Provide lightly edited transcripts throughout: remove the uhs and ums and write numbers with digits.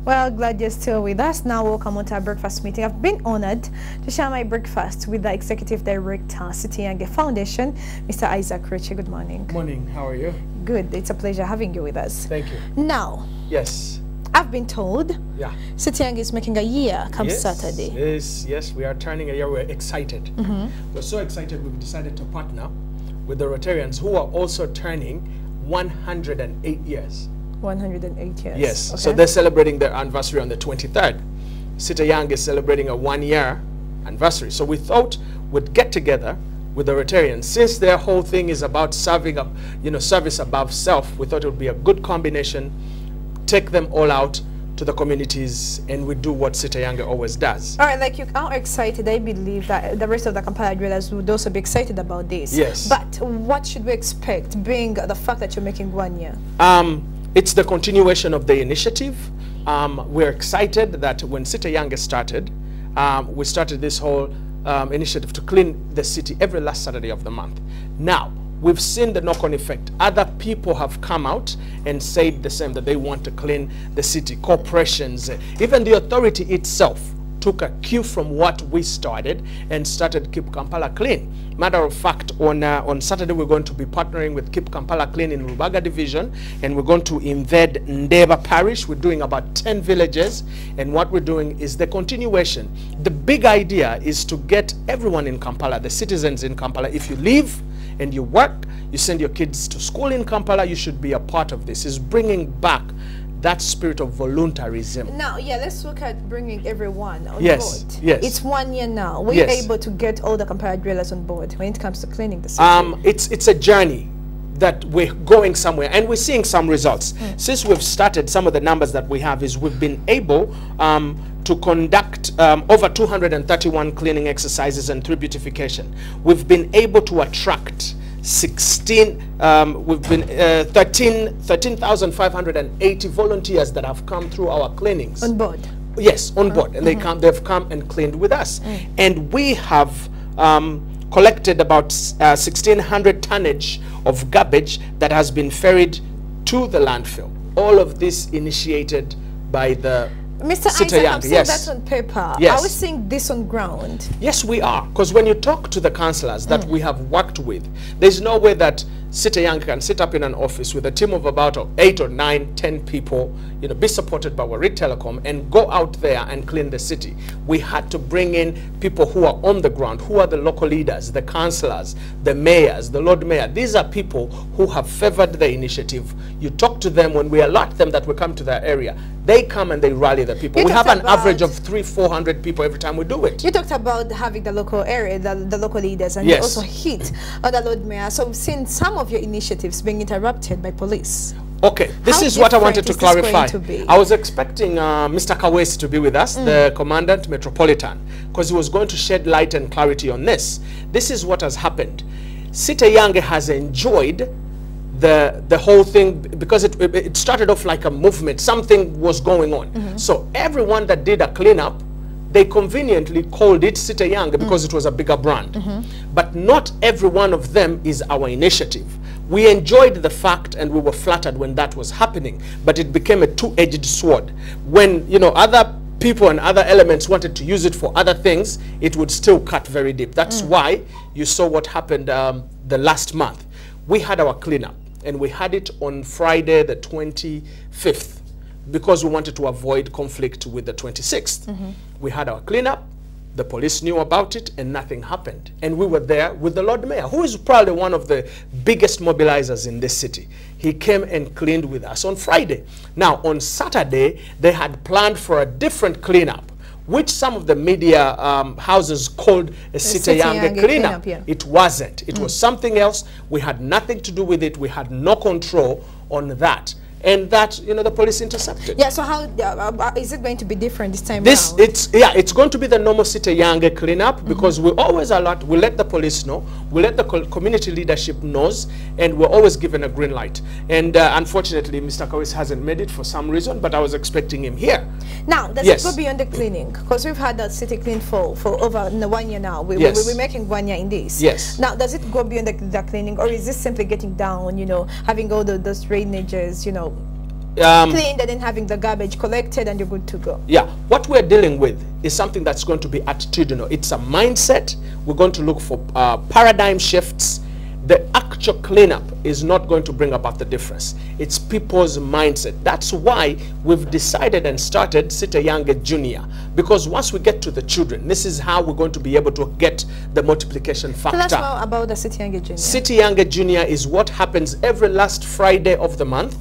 Well, glad you're still with us. Now, welcome on to our breakfast meeting. I've been honored to share my breakfast with the Executive Director, City Young Foundation, Mr. Isaac Rucci. Good morning. Good morning. How are you? Good. It's a pleasure having you with us. Thank you. Now, yes, I've been told City Young is making a year come Saturday. Yes, we are turning a year. We're excited. We're so excited we've decided to partner with the Rotarians who are also turning 108 years. 108 years. Yes, okay. So they're celebrating their anniversary on the 23rd. City Young is celebrating a 1-year anniversary. So we thought we'd get together with the Rotarians. Since their whole thing is about serving up, service above self, we thought it would be a good combination, take them all out to the communities, and we do what City Young always does. All right, like you are excited, I believe that the rest of the Kampala dwellers would also be excited about this. Yes. But what should we expect, being the fact that you're making 1 year? It's the continuation of the initiative. We're excited that when City Young started, we started this whole initiative to clean the city every last Saturday of the month. Now, we've seen the knock-on effect. Other people have come out and said the same, that they want to clean the city. Corporations, even the authority itself took a cue from what we started and started Keep Kampala Clean. Matter of fact, on Saturday we're going to be partnering with Keep Kampala Clean in Rubaga Division, and we're going to invade Ndeba Parish. We're doing about 10 villages, and what we're doing is the continuation. The big idea is to get everyone in Kampala, the citizens in Kampala. If you live and you work, you send your kids to school in Kampala, you should be a part of this. Is bringing back that spirit of voluntarism. Now, let's look at bringing everyone on board. Yes. It's 1 year now. We're able to get all the Kampala dwellers on board when it comes to cleaning the city. It's a journey that we're going somewhere, and we're seeing some results. Since we've started, some of the numbers that we have is we've been able to conduct over 231 cleaning exercises and 3 beautification. We've been able to attract 13,580 volunteers that have come through our cleanings. On board? Yes, on board. And they've come and cleaned with us. And we have collected about 1,600 tonnage of garbage that has been ferried to the landfill. All of this initiated by the Mr. Isaac, I'm seeing that on paper. Yes. Are we seeing this on ground? Yes, we are. Because when you talk to the councillors that we have worked with, there's no way that City Young can sit up in an office with a team of about 8 or 9, 10 people, be supported by Warid Telecom, and go out there and clean the city. We had to bring in people who are on the ground, who are the local leaders, the councillors, the mayors, the Lord Mayor. These are people who have favored the initiative. You talk to them when we allot them that we come to their area. They come and they rally the people. We have an average of 300-400 people every time we do it. You talked about having the local area, the local leaders, and you also hit the Lord Mayor. So we've seen some of your initiatives being interrupted by police. Okay, this is what I wanted to clarify. I was expecting Mr. Kawesi to be with us, the Commandant Metropolitan, because he was going to shed light and clarity on this. This is what has happened. City Young has enjoyed the whole thing because it started off like a movement. Something was going on. So everyone that did a cleanup, they conveniently called it City Young because it was a bigger brand. But not every one of them is our initiative. We enjoyed the fact and we were flattered when that was happening, but it became a two-edged sword. When, other people and other elements wanted to use it for other things, it would still cut very deep. That's why you saw what happened the last month. We had our cleanup, and we had it on Friday the 25th because we wanted to avoid conflict with the 26th. We had our cleanup, the police knew about it, and nothing happened. And we were there with the Lord Mayor, who is probably one of the biggest mobilizers in this city. He came and cleaned with us on Friday. Now, on Saturday, they had planned for a different cleanup, which some of the media houses called a City Young cleanup. It wasn't. It was something else. We had nothing to do with it. We had no control on that. And that, the police intercepted. Yeah, so how is it going to be different this time around? It's going to be the normal City Young cleanup because we always alert, we let the police know, we let the community leadership knows, and we're always given a green light. And unfortunately, Mr. Kawis hasn't made it for some reason, but I was expecting him here. Now, does it go beyond the cleaning? Because we've had the city clean for over 1 year now. We're making 1 year in this. Yes. Now, does it go beyond the cleaning, or is this simply getting down, having all those drainages, cleaned and then having the garbage collected and you're good to go. Yeah, what we're dealing with is something that's going to be attitudinal. It's a mindset. We're going to look for paradigm shifts. The actual cleanup is not going to bring about the difference. It's people's mindset. That's why we've decided and started City Younger Junior. Because once we get to the children, this is how we're going to be able to get the multiplication factor. Tell us more about the City Younger Junior. City Younger Junior is what happens every last Friday of the month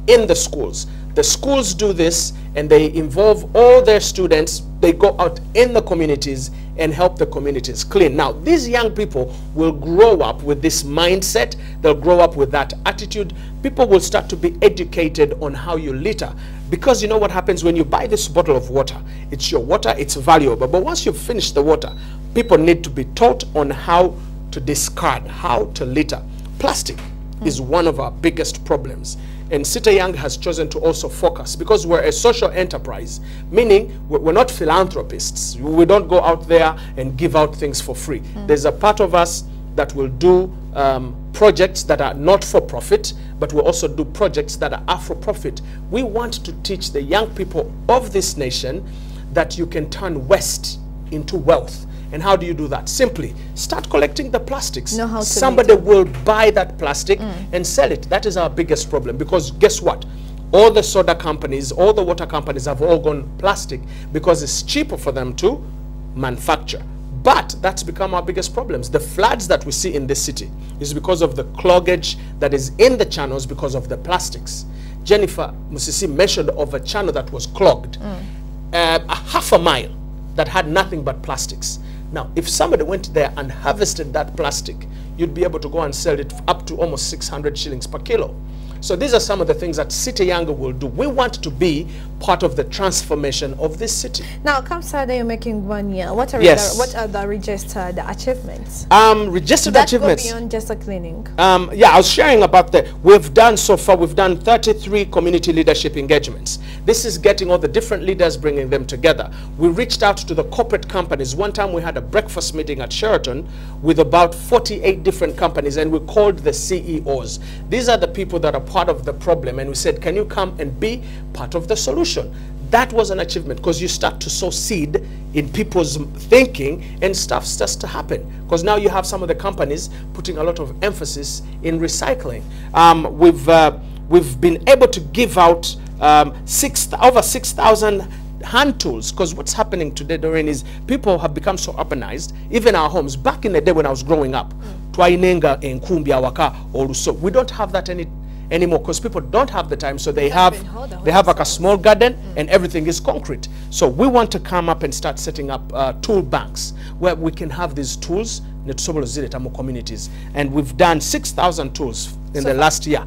in the schools. The schools do this and they involve all their students. They go out in the communities and help the communities clean. Now, these young people will grow up with this mindset. They'll grow up with that attitude. People will start to be educated on how you litter. Because you know what happens when you buy this bottle of water? It's your water, it's valuable. But once you've finished the water, people need to be taught on how to discard, how to litter. Plastic is one of our biggest problems. And City Young has chosen to also focus because we're a social enterprise, meaning we're not philanthropists. We don't go out there and give out things for free. There's a part of us that will do projects that are not for profit, but we'll also do projects that are for profit. We want to teach the young people of this nation that you can turn waste into wealth. And how do you do that? Simply start collecting the plastics. Know how to Somebody will buy that plastic and sell it. That is our biggest problem, because guess what? All the soda companies, all the water companies have all gone plastic because it's cheaper for them to manufacture. But that's become our biggest problems. The floods that we see in this city is because of the cloggage that is in the channels because of the plastics. Jennifer Musisi mentioned of a channel that was clogged, a half a mile that had nothing but plastics. Now, if somebody went there and harvested that plastic, you'd be able to go and sell it up to almost 600 shillings per kilo. So these are some of the things that City Younger will do. We want to be part of the transformation of this city. Now, come Saturday, you're making 1 year. What are the registered achievements? Registered achievements. That go beyond just a cleaning. Yeah, I was sharing about we've done so far, we've done 33 community leadership engagements. This is getting all the different leaders, bringing them together. We reached out to the corporate companies. One time we had a breakfast meeting at Sheraton with about 48 different companies, and we called the CEOs. These are the people that are part of the problem, and we said, can you come and be part of the solution? That was an achievement, because you start to sow seed in people's thinking and stuff starts to happen, because now you have some of the companies putting a lot of emphasis in recycling. We've been able to give out over 6,000 hand tools, because what's happening today, Doreen, is people have become so urbanized. Even our homes, back in the day when I was growing up, we don't have that anymore, because people don't have the time, so they have like a small garden and everything is concrete. So we want to come up and start setting up tool banks where we can have these tools in communities, and we've done 6,000 tools in the last year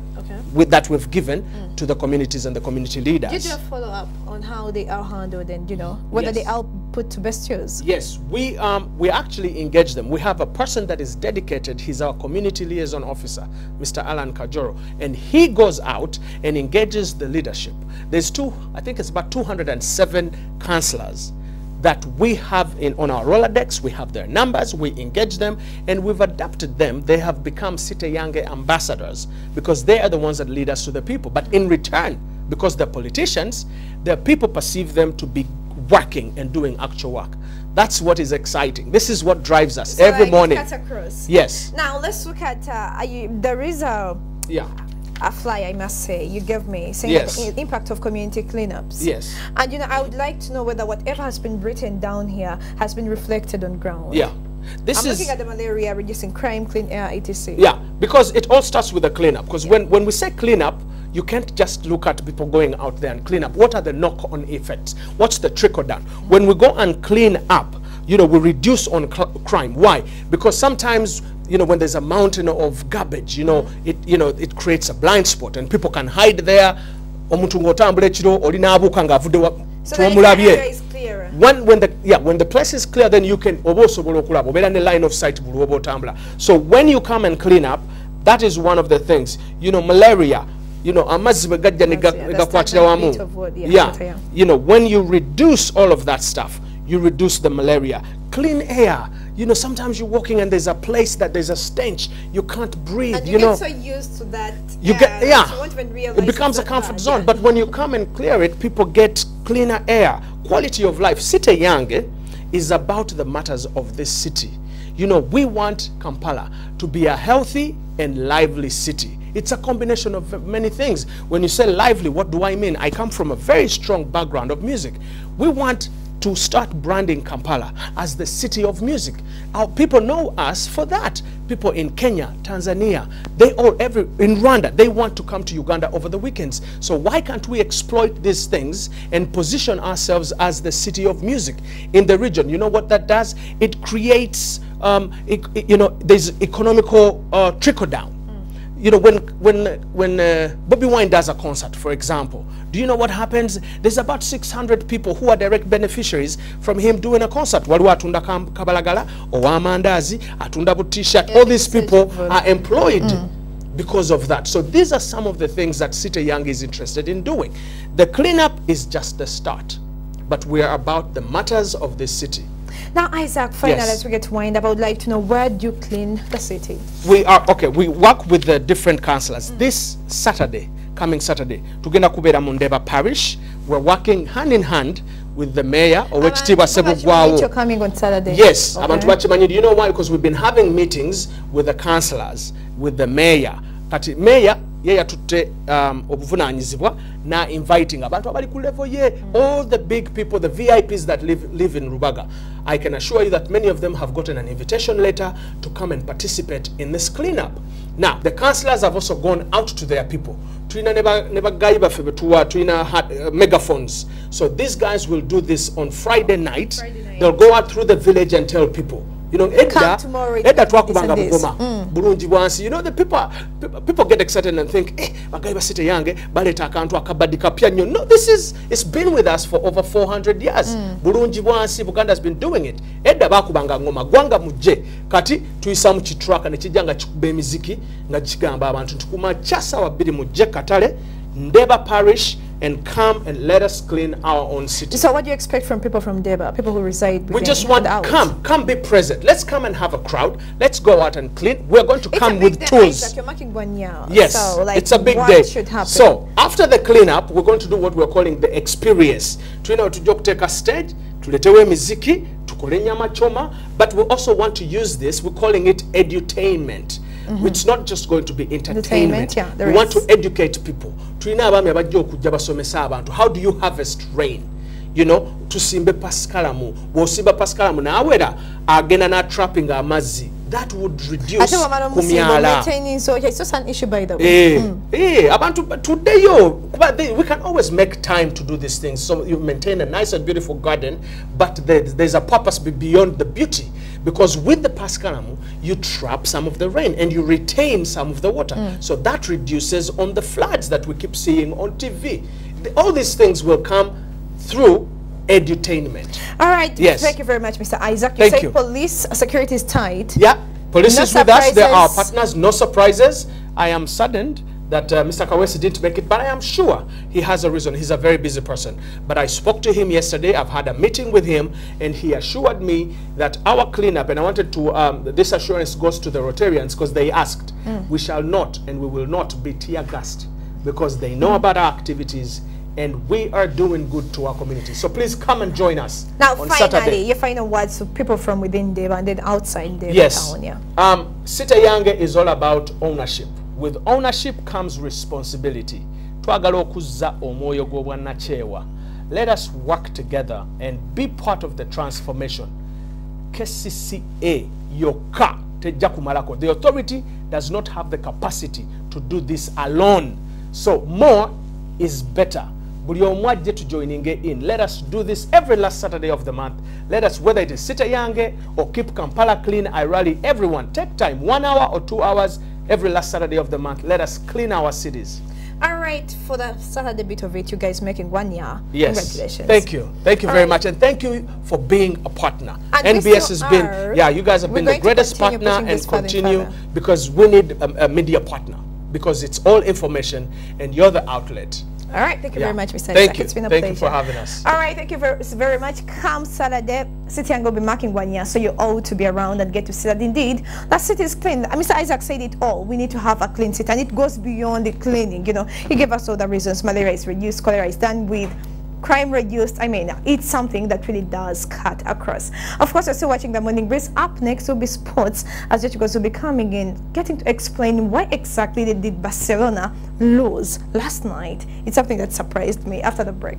that we've given to the communities and the community leaders. Did you follow up on how they are handled and whether they are put to best use? Yes, we actually engage them. We have a person that is dedicated. He's our community liaison officer, Mr. Alan Kajoro, and he goes out and engages the leadership. There's I think it's about 207 councillors that we have on our Rolodex. We have their numbers, we engage them, and we've adapted them. They have become City Younger ambassadors, because they are the ones that lead us to the people. But in return, because they're politicians, the people perceive them to be working and doing actual work. That's what is exciting. This is what drives us every morning. Cut across. Yes. Now let's look at, there is a flyer, I must say, you gave me, saying the impact of community cleanups. Yes. And I would like to know whether whatever has been written down here has been reflected on ground. Yeah. I'm looking at the malaria, reducing crime, clean air, etc. Yeah, because it all starts with a cleanup. Because when we say cleanup, you can't just look at people going out there and clean up. What are the knock-on effects? What's the trickle down? When we go and clean up, we reduce on crime. Why? Because sometimes, when there's a mountain of garbage, it creates a blind spot, and people can hide there. So the area is clearer. When the place is clear, then you can line of sight. So when you come and clean up, that is one of the things. Malaria. When you reduce all of that stuff, you reduce the malaria. Clean air. You know, sometimes you're walking and there's a place that there's a stench. You can't breathe, and you know. get so used to that. You get, yeah. You won't even realize it becomes a comfort zone. But when you come and clear it, people get cleaner air, quality of life. City Yange is about the matters of this city. You know, we want Kampala to be a healthy and lively city. It's a combination of many things. When you say lively, what do I mean? I come from a very strong background of music. We want to start branding Kampala as the city of music. Our people know us for that. People in Kenya, Tanzania, in Rwanda, they want to come to Uganda over the weekends. So why can't we exploit these things and position ourselves as the city of music in the region? You know what that does? It creates, you know, there's economical trickle down. You know, when Bobby Wine does a concert, for example, do you know what happens? There's about 600 people who are direct beneficiaries from him doing a concert. Waliwo atunda kabalagala, owamandazi, atunda bu t-shirt. All these people are employed because of that. So these are some of the things that City Young is interested in doing. The cleanup is just the start, but we are about the matters of this city. Now, Isaac, finally, as we get to wind up, I would like to know, where do you clean the city? We work with the different councillors. This Saturday, coming Saturday, tugenda kubera mu Ndeba Parish. We're working hand in hand with the mayor, you're coming on Saturday? Yes. Okay. Do you know why? Because we've been having meetings with the councillors, with the mayor. Kati mayor, yatutte obuvunanyizibwa na inviting abantu abali ku level ye, all the big people, the VIPs that live in Rubaga. I can assure you that many of them have gotten an invitation letter to come and participate in this cleanup. Now, the councillors have also gone out to their people. Tuina neba gaiba febetua, tuina megaphones. So these guys will do this on Friday night. They'll go out through the village and tell people, you know, Edda twakubanga mugoma bulungi bwansi. You know, the people get excited and think, bagaiba City Yange baleta akantu akabadi kapya nnyo. No, it's been with us for over 400 years. Bulungi bwansi, Buganda has been doing it. Edda bakubanga ngoma gwanga mujje kati tuyisa mu kitraka ne kijanga kikuba emiziki nga kigamba abantu tukuma kyasa wabiri mujje katale Ndeba Parish and come and let us clean our own city. So what do you expect from people from Ndeba, people who reside within? We just want, come be present. Let's come and have a crowd. Let's go out and clean. We're going to come with tools. You're making one year. Yes, so, like, it's a big day. Should happen? So after the cleanup, we're going to do what we're calling the experience. To, you know, to take a stage, tuletewe miziki, tukole nyama choma, but we also want to use this, we're calling it edutainment. It's not just going to be entertainment. Yeah, we want to educate people. How do you harvest rain? You know, to simbe paskalamu. Wosimba paskalamu na awera agena na trapping amazi. That would reduce kumiala. So it's just an issue, by the way. Today, we can always make time to do these things. So you maintain a nice and beautiful garden, but there's a purpose beyond the beauty. Because with the paskalamu, you trap some of the rain and you retain some of the water. So that reduces on the floods that we keep seeing on TV. All these things will come through edutainment. All right. Yes. Thank you very much, Mr. Isaac. Thank say you. Police security is tight. Yeah. Police is with us. They are our partners. No surprises. I am saddened that Mr. Kawesi didn't make it, but I am sure he has a reason. He's a very busy person. But I spoke to him yesterday. I've had a meeting with him, and he assured me that our cleanup, and I wanted to, this assurance goes to the Rotarians because they asked, we shall not and we will not be tear gassed because they know about our activities and we are doing good to our community. So please come and join us now, on finally, Saturday. Your final words to people from within Ndeba and then outside Ndeba town. Yeah. City Yange is all about ownership. With ownership comes responsibility. Twagala okuzza omwoyo gw'obwannachewa. Let us work together and be part of the transformation. KCCA yoka tejja kumalako. The authority does not have the capacity to do this alone. So more is better. Buli omu ajje tujoininge in. Let us do this every last Saturday of the month. Let us, whether it is City Yange or Keep Kampala Clean, I rally everyone. Take time, 1 hour or 2 hours every last Saturday of the month. Let us clean our cities. All right, for the Saturday bit of it, you guys making 1 year. Yes. Congratulations. Thank you. Thank you very much. And thank you for being a partner. And NBS has been, yeah, you guys have been the greatest partner and continue because we need a media partner because it's all information and you're the outlet. All right, thank you very much, Mr. Thank Isaac. you. It's been a pleasure. Thank you for having us. All right, thank you very much. Come Saturday, City and go be marking 1 year, so you all to be around and get to see that indeed that city is clean. Mr. Isaac said it all. We need to have a clean city, and it goes beyond the cleaning. You know, he gave us all the reasons. Malaria is reduced, cholera is done with, crime reduced. I mean, it's something that really does cut across. Of course, you're still watching the Morning Breeze. Up next will be sports, as Judge will be coming in, getting to explain why exactly did Barcelona lose last night. It's something that surprised me. After the break.